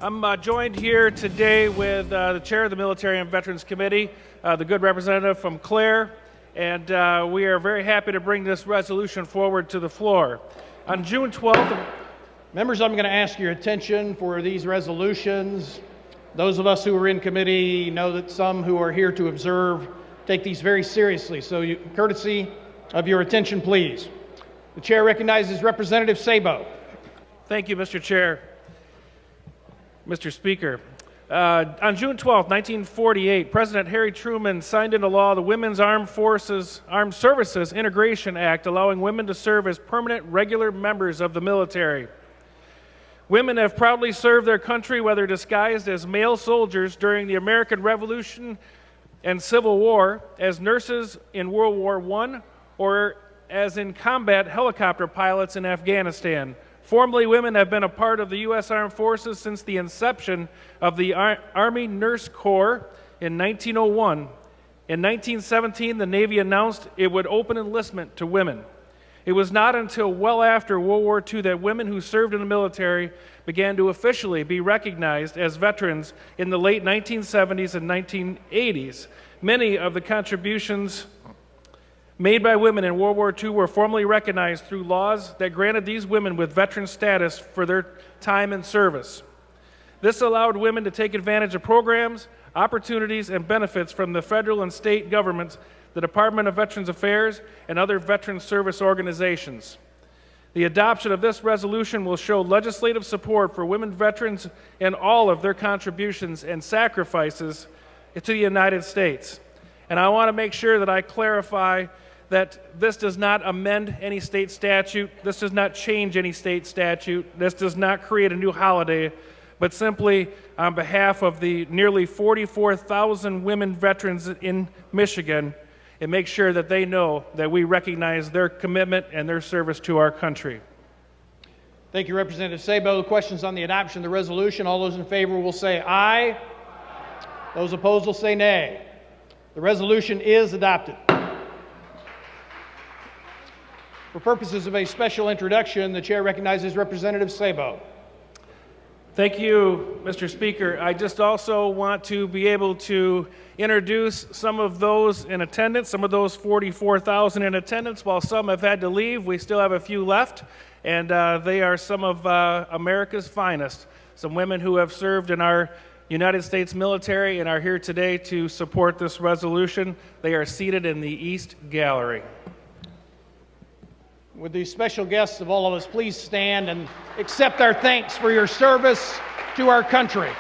I'm joined here today with the chair of the Military and Veterans Committee, the good representative from Clare, and we are very happy to bring this resolution forward to the floor. On June 12th, Members, I'm going to ask your attention for these resolutions. Those of us who are in committee know that some who are here to observe take these very seriously, so courtesy of your attention, please. The chair recognizes Representative Sabo. Thank you, Mr. Chair. Mr. Speaker, on June 12, 1948, President Harry Truman signed into law the Women's Armed Services Integration Act, allowing women to serve as permanent regular members of the military. Women have proudly served their country, whether disguised as male soldiers during the American Revolution and Civil War, as nurses in World War I, or as in combat helicopter pilots in Afghanistan. Formerly, women have been a part of the U.S. Armed Forces since the inception of the Army Nurse Corps in 1901. In 1917, the Navy announced it would open enlistment to women. It was not until well after World War II that women who served in the military began to officially be recognized as veterans in the late 1970s and 1980s. Many of the contributions made by women in World War II were formally recognized through laws that granted these women with veteran status for their time in service. This allowed women to take advantage of programs, opportunities, and benefits from the federal and state governments, the Department of Veterans Affairs, and other veteran service organizations. The adoption of this resolution will show legislative support for women veterans and all of their contributions and sacrifices to the United States. And I want to make sure that I clarify that this does not amend any state statute, this does not change any state statute, this does not create a new holiday, but simply on behalf of the nearly 44,000 women veterans in Michigan, and make sure that they know that we recognize their commitment and their service to our country. Thank you, Representative Sabo. Questions on the adoption of the resolution? All those in favor will say aye. Those opposed will say nay. The resolution is adopted. For purposes of a special introduction, the chair recognizes Representative Sabo. Thank you, Mr. Speaker. I just also want to be able to introduce some of those in attendance, some of those 44,000 in attendance. While some have had to leave, we still have a few left, and they are some of America's finest. Some women who have served in our United States military and are here today to support this resolution. They are seated in the East Gallery. Would the special guests of all of us please stand and accept our thanks for your service to our country.